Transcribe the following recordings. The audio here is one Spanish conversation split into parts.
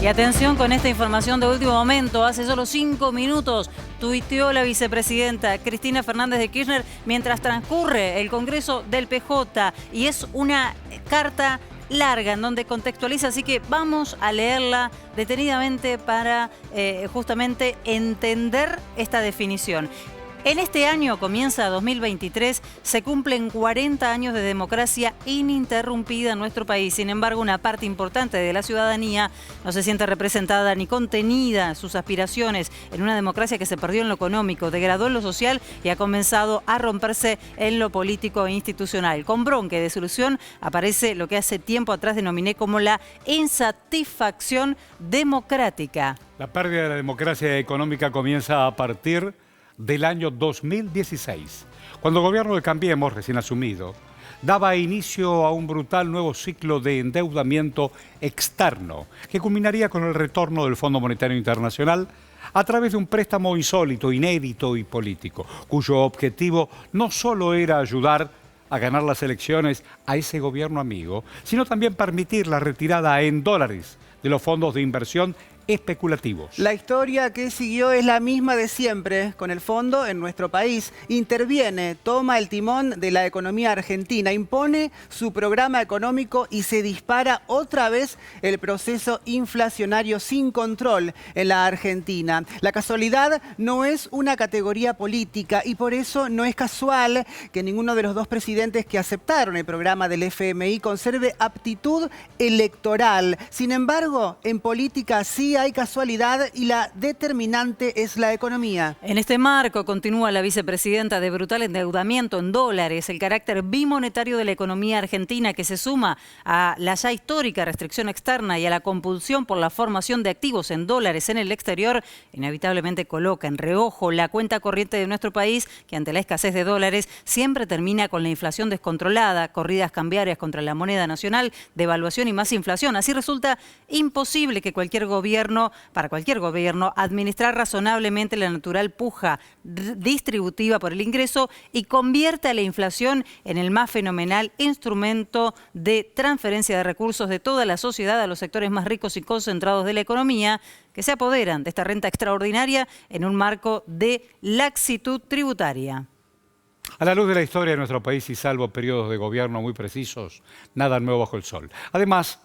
Y atención con esta información de último momento. Hace solo 5 minutos tuiteó la vicepresidenta Cristina Fernández de Kirchner mientras transcurre el Congreso del PJ. Y es una carta larga en donde contextualiza, así que vamos a leerla detenidamente para justamente entender esta definición. En este año, comienza 2023, se cumplen 40 años de democracia ininterrumpida en nuestro país. Sin embargo, una parte importante de la ciudadanía no se siente representada ni contenida sus aspiraciones en una democracia que se perdió en lo económico, degradó en lo social y ha comenzado a romperse en lo político e institucional. Con bronca y desilusión aparece lo que hace tiempo atrás denominé como la insatisfacción democrática. La pérdida de la democracia económica comienza a partir del año 2016, cuando el gobierno de Cambiemos, recién asumido, daba inicio a un brutal nuevo ciclo de endeudamiento externo que culminaría con el retorno del Fondo Monetario Internacional a través de un préstamo insólito, inédito y político, cuyo objetivo no solo era ayudar a ganar las elecciones a ese gobierno amigo, sino también permitir la retirada en dólares de los fondos de inversión especulativos. La historia que siguió es la misma de siempre, con el fondo en nuestro país. Interviene, toma el timón de la economía argentina, impone su programa económico y se dispara otra vez el proceso inflacionario sin control en la Argentina. La casualidad no es una categoría política y por eso no es casual que ninguno de los dos presidentes que aceptaron el programa del FMI conserve aptitud electoral. Sin embargo, en política sí hay casualidad y la determinante es la economía. En este marco continúa la vicepresidenta de brutal endeudamiento en dólares, el carácter bimonetario de la economía argentina que se suma a la ya histórica restricción externa y a la compulsión por la formación de activos en dólares en el exterior, inevitablemente coloca en reojo la cuenta corriente de nuestro país que ante la escasez de dólares siempre termina con la inflación descontrolada, corridas cambiarias contra la moneda nacional, devaluación y más inflación. Así resulta imposible que para cualquier gobierno, administrar razonablemente la natural puja distributiva por el ingreso y convierta la inflación en el más fenomenal instrumento de transferencia de recursos de toda la sociedad a los sectores más ricos y concentrados de la economía, que se apoderan de esta renta extraordinaria en un marco de laxitud tributaria. A la luz de la historia de nuestro país y salvo periodos de gobierno muy precisos, nada nuevo bajo el sol. Además,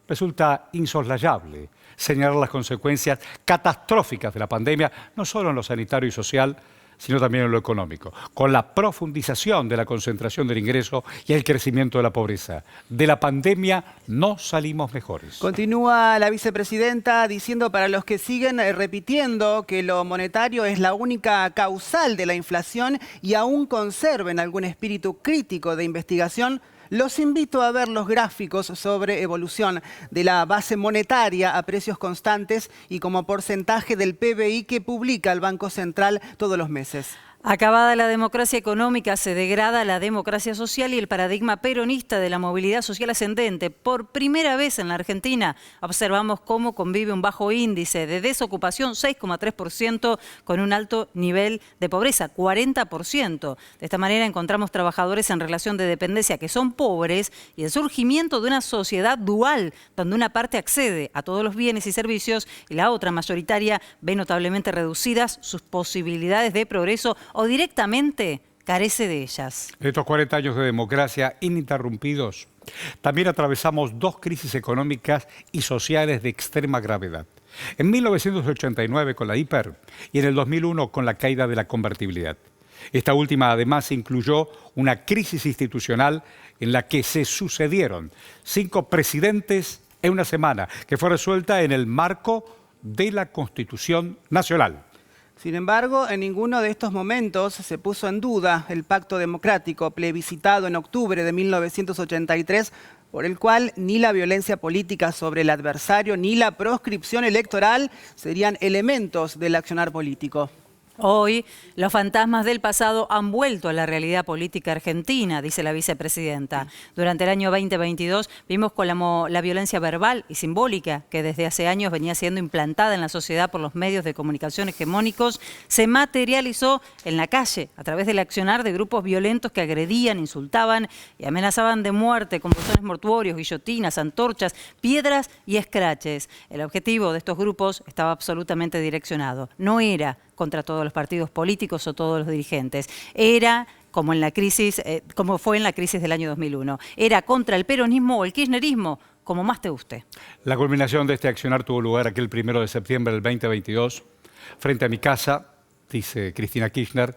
resulta insoslayable señalar las consecuencias catastróficas de la pandemia, no solo en lo sanitario y social, sino también en lo económico, con la profundización de la concentración del ingreso y el crecimiento de la pobreza. De la pandemia no salimos mejores. Continúa la vicepresidenta diciendo para los que siguen repitiendo que lo monetario es la única causal de la inflación y aún conserven algún espíritu crítico de investigación, los invito a ver los gráficos sobre evolución de la base monetaria a precios constantes y como porcentaje del PBI que publica el Banco Central todos los meses. Acabada la democracia económica, se degrada la democracia social y el paradigma peronista de la movilidad social ascendente. Por primera vez en la Argentina observamos cómo convive un bajo índice de desocupación, 6,3%, con un alto nivel de pobreza, 40%. De esta manera encontramos trabajadores en relación de dependencia que son pobres y el surgimiento de una sociedad dual, donde una parte accede a todos los bienes y servicios y la otra, mayoritaria, ve notablemente reducidas sus posibilidades de progreso o directamente carece de ellas. En estos 40 años de democracia ininterrumpidos, también atravesamos dos crisis económicas y sociales de extrema gravedad. En 1989 con la hiper y en el 2001 con la caída de la convertibilidad. Esta última además incluyó una crisis institucional en la que se sucedieron 5 presidentes en una semana, que fue resuelta en el marco de la Constitución Nacional. Sin embargo, en ninguno de estos momentos se puso en duda el pacto democrático plebiscitado en octubre de 1983, por el cual ni la violencia política sobre el adversario ni la proscripción electoral serían elementos del accionar político. Hoy, los fantasmas del pasado han vuelto a la realidad política argentina, dice la vicepresidenta. Durante el año 2022 vimos cómo la violencia verbal y simbólica, que desde hace años venía siendo implantada en la sociedad por los medios de comunicación hegemónicos, se materializó en la calle a través del accionar de grupos violentos que agredían, insultaban y amenazaban de muerte con botones mortuorios, guillotinas, antorchas, piedras y escraches. El objetivo de estos grupos estaba absolutamente direccionado. No era contra todos los partidos políticos o todos los dirigentes. Era como en la crisis, como fue en la crisis del año 2001. Era contra el peronismo o el kirchnerismo, como más te guste. La culminación de este accionar tuvo lugar aquel 1 de septiembre del 2022, frente a mi casa, dice Cristina Kirchner,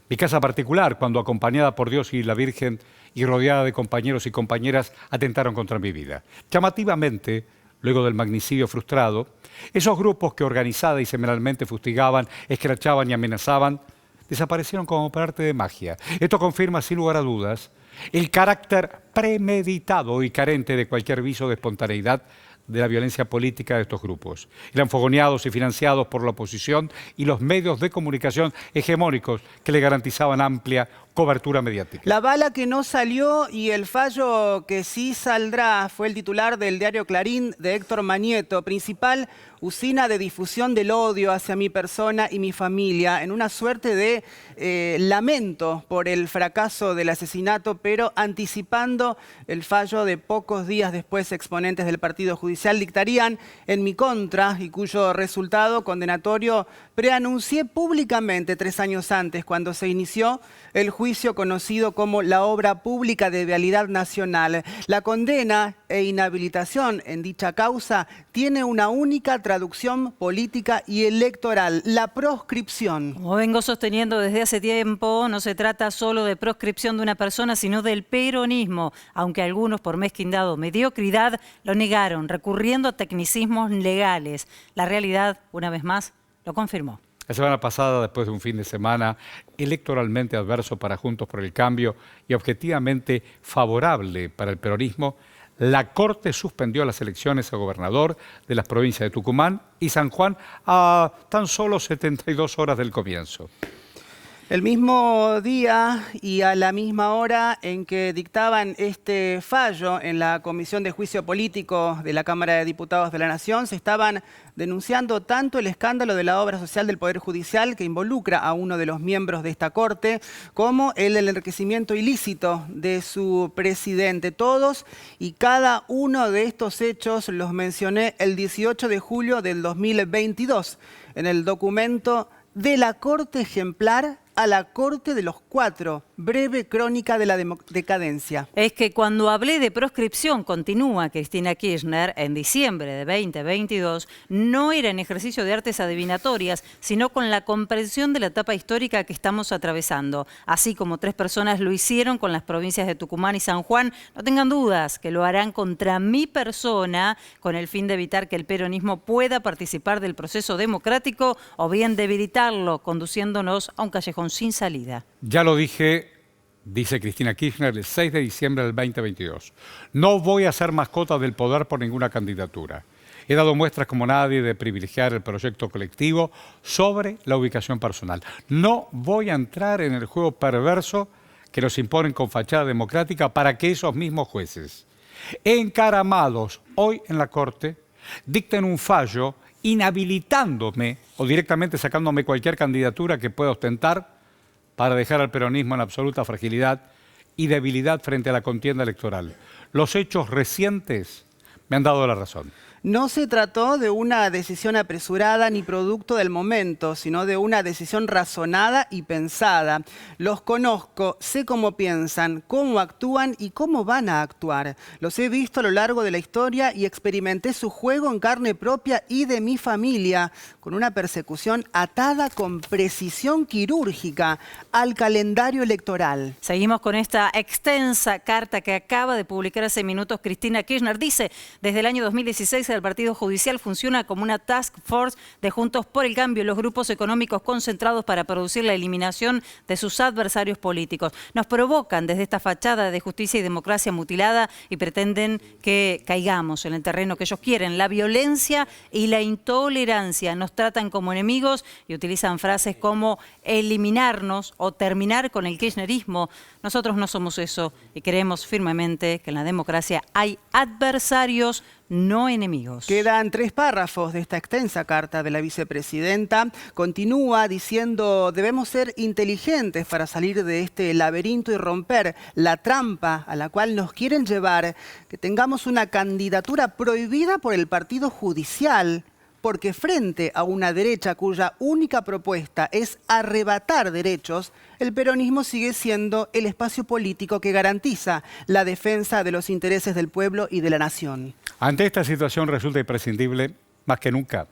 mi casa particular, cuando acompañada por Dios y la Virgen y rodeada de compañeros y compañeras, atentaron contra mi vida. Llamativamente, luego del magnicidio frustrado, esos grupos que organizada y semanalmente fustigaban, escrachaban y amenazaban, desaparecieron como por arte de magia. Esto confirma, sin lugar a dudas, el carácter premeditado y carente de cualquier viso de espontaneidad de la violencia política de estos grupos. Eran fogoneados y financiados por la oposición y los medios de comunicación hegemónicos que le garantizaban amplia cobertura mediática. La bala que no salió y el fallo que sí saldrá fue el titular del diario Clarín de Héctor Manieto, principal usina de difusión del odio hacia mi persona y mi familia, en una suerte de lamento por el fracaso del asesinato, pero anticipando el fallo de pocos días después exponentes del Partido Judicial dictarían en mi contra y cuyo resultado condenatorio preanuncié públicamente 3 años antes, cuando se inició el juicio conocido como la obra pública de vialidad nacional. La condena e inhabilitación en dicha causa tiene una única traducción política y electoral: la proscripción. Como vengo sosteniendo desde hace tiempo, no se trata solo de proscripción de una persona, sino del peronismo, aunque algunos por mezquindad o mediocridad lo negaron, recurriendo a tecnicismos legales. La realidad, una vez más, lo confirmó. La semana pasada, después de un fin de semana electoralmente adverso para Juntos por el Cambio y objetivamente favorable para el peronismo, la Corte suspendió las elecciones a gobernador de las provincias de Tucumán y San Juan a tan solo 72 horas del comienzo. El mismo día y a la misma hora en que dictaban este fallo en la Comisión de Juicio Político de la Cámara de Diputados de la Nación, se estaban denunciando tanto el escándalo de la obra social del Poder Judicial, que involucra a uno de los miembros de esta Corte, como el del enriquecimiento ilícito de su presidente. Todos y cada uno de estos hechos los mencioné el 18 de julio del 2022 en el documento De la Corte Ejemplar a la Corte de los Cuatro, breve crónica de la decadencia. Es que cuando hablé de proscripción, continúa Cristina Kirchner, en diciembre de 2022, no era en ejercicio de artes adivinatorias, sino con la comprensión de la etapa histórica que estamos atravesando. Así como 3 personas lo hicieron con las provincias de Tucumán y San Juan, no tengan dudas que lo harán contra mi persona, con el fin de evitar que el peronismo pueda participar del proceso democrático o bien debilitarlo, conduciéndonos a un callejón sin salida. Ya lo dije, dice Cristina Kirchner, el 6 de diciembre del 2022. No voy a ser mascota del poder por ninguna candidatura. He dado muestras como nadie de privilegiar el proyecto colectivo sobre la ubicación personal. No voy a entrar en el juego perverso que nos imponen con fachada democrática para que esos mismos jueces, encaramados hoy en la Corte, dicten un fallo inhabilitándome o directamente sacándome cualquier candidatura que pueda ostentar para dejar al peronismo en absoluta fragilidad y debilidad frente a la contienda electoral. Los hechos recientes me han dado la razón. No se trató de una decisión apresurada ni producto del momento, sino de una decisión razonada y pensada. Los conozco, sé cómo piensan, cómo actúan y cómo van a actuar. Los he visto a lo largo de la historia y experimenté su juego en carne propia y de mi familia, con una persecución atada con precisión quirúrgica al calendario electoral. Seguimos con esta extensa carta que acaba de publicar hace minutos Cristina Kirchner. Dice, desde el año 2016 el del Partido Judicial funciona como una task force de Juntos por el Cambio, los grupos económicos concentrados para producir la eliminación de sus adversarios políticos. Nos provocan desde esta fachada de justicia y democracia mutilada y pretenden que caigamos en el terreno que ellos quieren. La violencia y la intolerancia nos tratan como enemigos y utilizan frases como eliminarnos o terminar con el kirchnerismo. Nosotros no somos eso y creemos firmemente que en la democracia hay adversarios, no enemigos. Quedan 3 párrafos de esta extensa carta de la vicepresidenta. Continúa diciendo: debemos ser inteligentes para salir de este laberinto y romper la trampa a la cual nos quieren llevar, que tengamos una candidatura prohibida por el Partido Judicial, porque frente a una derecha cuya única propuesta es arrebatar derechos, el peronismo sigue siendo el espacio político que garantiza la defensa de los intereses del pueblo y de la nación. Ante esta situación resulta imprescindible, más que nunca,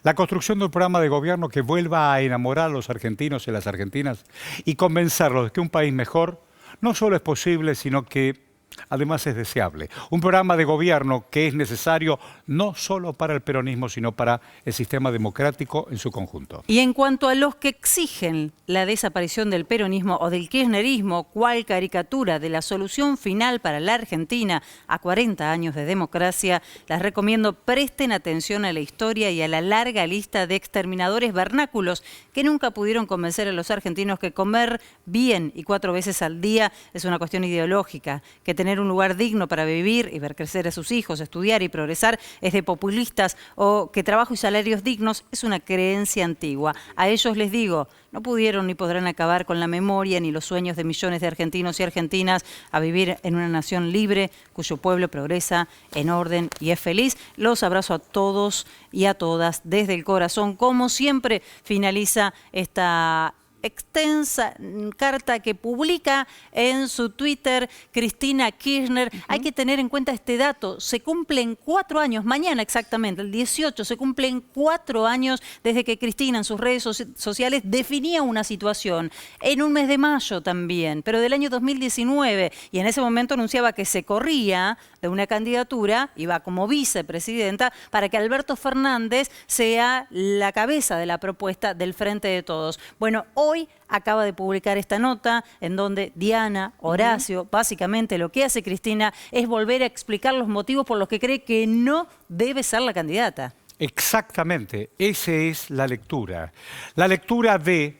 la construcción de un programa de gobierno que vuelva a enamorar a los argentinos y las argentinas y convencerlos de que un país mejor no solo es posible, sino que además es deseable. Un programa de gobierno que es necesario no solo para el peronismo, sino para el sistema democrático en su conjunto. Y en cuanto a los que exigen la desaparición del peronismo o del kirchnerismo, cual caricatura de la solución final para la Argentina a 40 años de democracia, les recomiendo presten atención a la historia y a la larga lista de exterminadores vernáculos que nunca pudieron convencer a los argentinos que comer bien y 4 veces al día es una cuestión ideológica, que tener un lugar digno para vivir y ver crecer a sus hijos, estudiar y progresar es de populistas, o que trabajo y salarios dignos es una creencia antigua. A ellos les digo, no pudieron ni podrán acabar con la memoria ni los sueños de millones de argentinos y argentinas a vivir en una nación libre, cuyo pueblo progresa en orden y es feliz. Los abrazo a todos y a todas desde el corazón. Como siempre, finaliza esta extensa carta que publica en su Twitter Cristina Kirchner. Hay que tener en cuenta este dato. Se cumplen 4 años, mañana exactamente, el 18, se cumplen 4 años desde que Cristina en sus redes sociales definía una situación. En un mes de mayo también, pero del año 2019. Y en ese momento anunciaba que se corría de una candidatura, iba como vicepresidenta, para que Alberto Fernández sea la cabeza de la propuesta del Frente de Todos. Bueno, hoy acaba de publicar esta nota en donde Diana, Horacio, básicamente lo que hace Cristina es volver a explicar los motivos por los que cree que no debe ser la candidata. Exactamente, esa es la lectura. La lectura de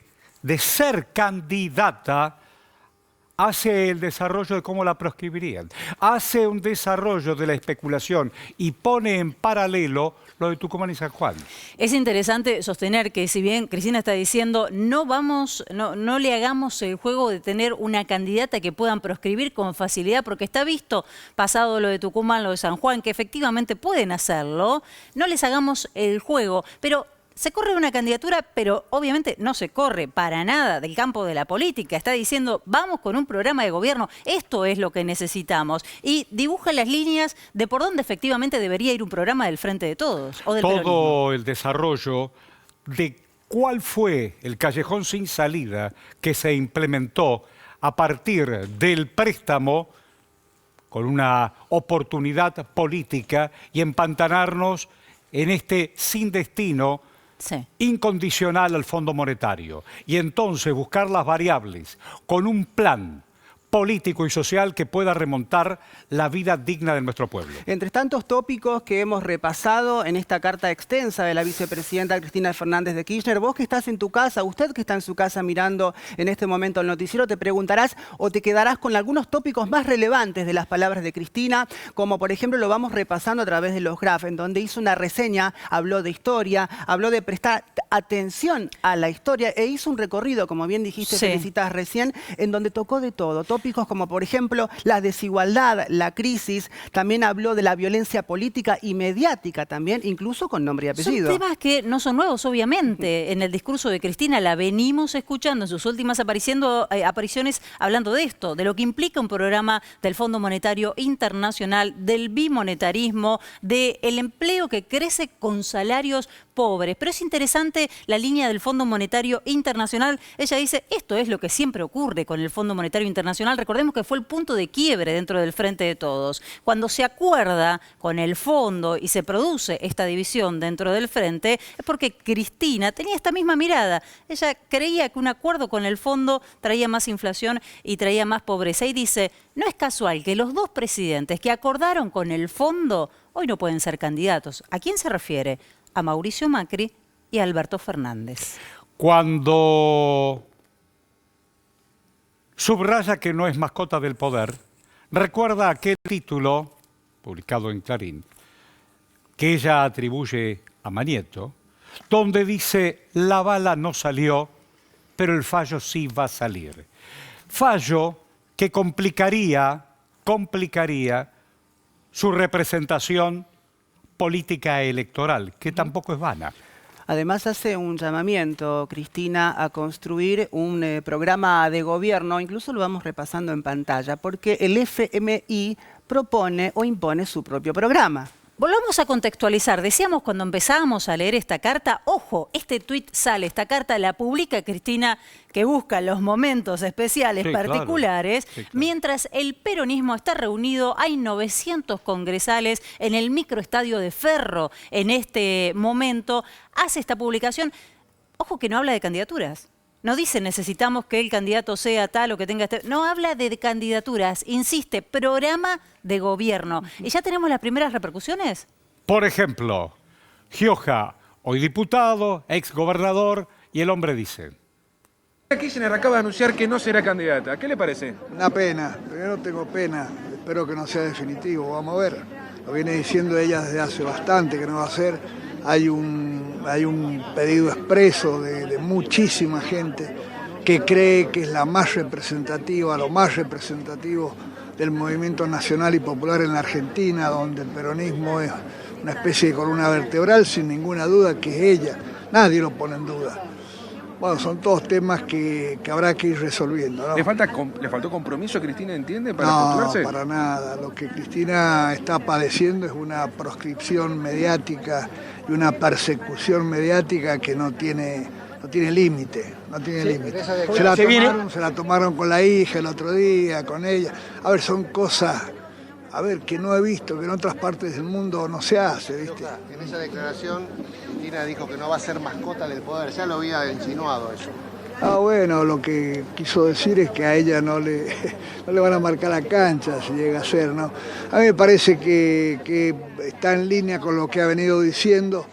ser candidata hace el desarrollo de cómo la proscribirían, hace un desarrollo de la especulación y pone en paralelo lo de Tucumán y San Juan. Es interesante sostener que si bien Cristina está diciendo no le hagamos el juego de tener una candidata que puedan proscribir con facilidad, porque está visto, pasado lo de Tucumán, lo de San Juan, que efectivamente pueden hacerlo, no les hagamos el juego, pero se corre una candidatura, pero obviamente no se corre para nada del campo de la política. Está diciendo, vamos con un programa de gobierno, esto es lo que necesitamos. Y dibuja las líneas de por dónde efectivamente debería ir un programa del Frente de Todos. O del Todo peronismo. el desarrollo de cuál fue el callejón sin salida que se implementó a partir del préstamo con una oportunidad política y empantanarnos en este sin destino incondicional al Fondo Monetario. Y entonces buscar las variables con un plan político y social que pueda remontar la vida digna de nuestro pueblo. Entre tantos tópicos que hemos repasado en esta carta extensa de la vicepresidenta Cristina Fernández de Kirchner, vos que estás en tu casa, usted que está en su casa mirando en este momento el noticiero, te preguntarás o te quedarás con algunos tópicos más relevantes de las palabras de Cristina, como por ejemplo lo vamos repasando a través de los graf, en donde hizo una reseña, habló de historia, habló de prestar atención a la historia e hizo un recorrido, como bien dijiste, felicitas recién, en donde tocó de todo. Tópicos como por ejemplo la desigualdad, la crisis, también habló de la violencia política y mediática también, incluso con nombre y apellido. Son temas que no son nuevos, obviamente. En el discurso de Cristina la venimos escuchando en sus últimas apariciones hablando de esto, de lo que implica un programa del Fondo Monetario Internacional, del bimonetarismo, del empleo que crece con salarios pobres. Pero es interesante la línea del Fondo Monetario Internacional. Ella dice, esto es lo que siempre ocurre con el Fondo Monetario Internacional. Recordemos que fue el punto de quiebre dentro del Frente de Todos. Cuando se acuerda con el fondo y se produce esta división dentro del Frente, es porque Cristina tenía esta misma mirada. Ella creía que un acuerdo con el fondo traía más inflación y traía más pobreza. Y dice, no es casual que los dos presidentes que acordaron con el fondo hoy no pueden ser candidatos. ¿A quién se refiere? A Mauricio Macri y a Alberto Fernández. Cuando subraya que no es mascota del poder, recuerda aquel título, publicado en Clarín, que ella atribuye a Manieto, donde dice, la bala no salió, pero el fallo sí va a salir. Fallo que complicaría su representación política electoral, que tampoco es vana. Además hace un llamamiento, Cristina, a construir un programa de gobierno, incluso lo vamos repasando en pantalla, porque el FMI propone o impone su propio programa. Volvamos a contextualizar. Decíamos cuando empezábamos a leer esta carta, ojo, este tuit sale, esta carta la publica Cristina, que busca los momentos especiales, particulares, claro. Mientras el peronismo está reunido, hay 900 congresales en el microestadio de Ferro en este momento, hace esta publicación. Ojo que no habla de candidaturas. No dice necesitamos que el candidato sea tal o que tenga este... No habla de candidaturas, insiste, programa de gobierno. ¿Y ya tenemos las primeras repercusiones? Por ejemplo, Gioja, hoy diputado, exgobernador, y el hombre dice... Kirchner acaba de anunciar que no será candidata. ¿Qué le parece? Una pena, primero tengo pena, espero que no sea definitivo, vamos a ver. Lo viene diciendo ella desde hace bastante que no va a ser. Hay un pedido expreso de muchísima gente que cree que es la más representativa, lo más representativo del movimiento nacional y popular en la Argentina, donde el peronismo es una especie de columna vertebral, sin ninguna duda que es ella. Nadie lo pone en duda. Bueno, son todos temas que habrá que ir resolviendo, ¿no? ¿Le faltó compromiso, Cristina, entiende, para postularse? No, para nada. Lo que Cristina está padeciendo es una proscripción mediática y una persecución mediática que no tiene límite. No tiene límite. Se la tomaron con la hija el otro día, con ella. A ver, son cosas... que no he visto, que en otras partes del mundo no se hace, ¿viste? En esa declaración, Cristina dijo que no va a ser mascota del poder, ya lo había insinuado eso. Bueno, lo que quiso decir es que a ella no le van a marcar la cancha si llega a ser, ¿no? A mí me parece que está en línea con lo que ha venido diciendo,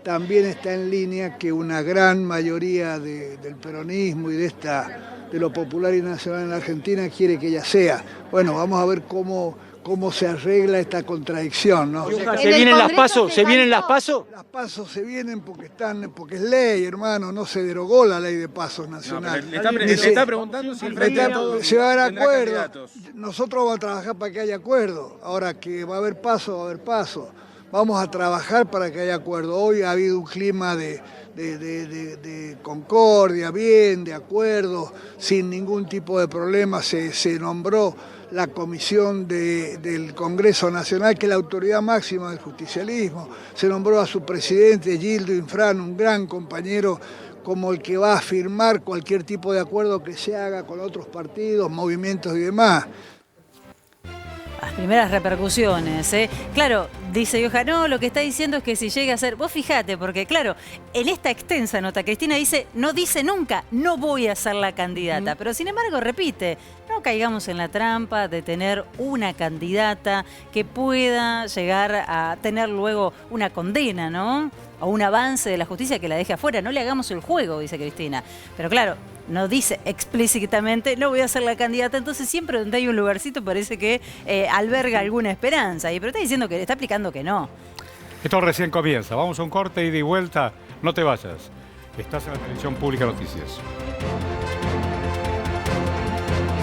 también está en línea que una gran mayoría del peronismo y de lo popular y nacional en la Argentina quiere que ella sea. Bueno, vamos a ver cómo se arregla esta contradicción, ¿no? ¿Se vienen las PASO? ¿Se vienen las PASO? Las PASO se vienen porque es ley, hermano, no se derogó la ley de PASO nacional. No, le está preguntando si el frente se va a haber acuerdo. Nosotros vamos a trabajar para que haya acuerdo. Ahora que va a haber PASO, va a haber PASO. Vamos a trabajar para que haya acuerdo. Hoy ha habido un clima de concordia, bien, de acuerdo, sin ningún tipo de problema. Se nombró la comisión del Congreso Nacional, que es la autoridad máxima del justicialismo. Se nombró a su presidente, Gildo Infran, un gran compañero, como el que va a firmar cualquier tipo de acuerdo que se haga con otros partidos, movimientos y demás. Las primeras repercusiones, ¿eh? Claro, dice Gioja, no, lo que está diciendo es que si llega a ser... Vos fijate, porque claro, en esta extensa nota, Cristina no dice nunca, no voy a ser la candidata, pero sin embargo repite, no caigamos en la trampa de tener una candidata que pueda llegar a tener luego una condena, ¿no? O un avance de la justicia que la deje afuera, no le hagamos el juego, dice Cristina. Pero claro, no dice explícitamente, no voy a ser la candidata, entonces siempre donde hay un lugarcito parece que alberga alguna esperanza. Pero está diciendo que está aplicando que no. Esto recién comienza. Vamos a un corte, ida y vuelta. No te vayas. Estás en la Televisión Pública Noticias.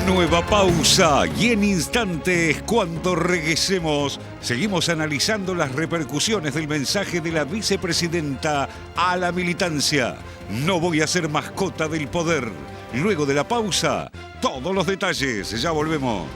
Nueva pausa y en instantes, cuando regresemos, seguimos analizando las repercusiones del mensaje de la vicepresidenta a la militancia. No voy a ser mascota del poder. Luego de la pausa, todos los detalles. Ya volvemos.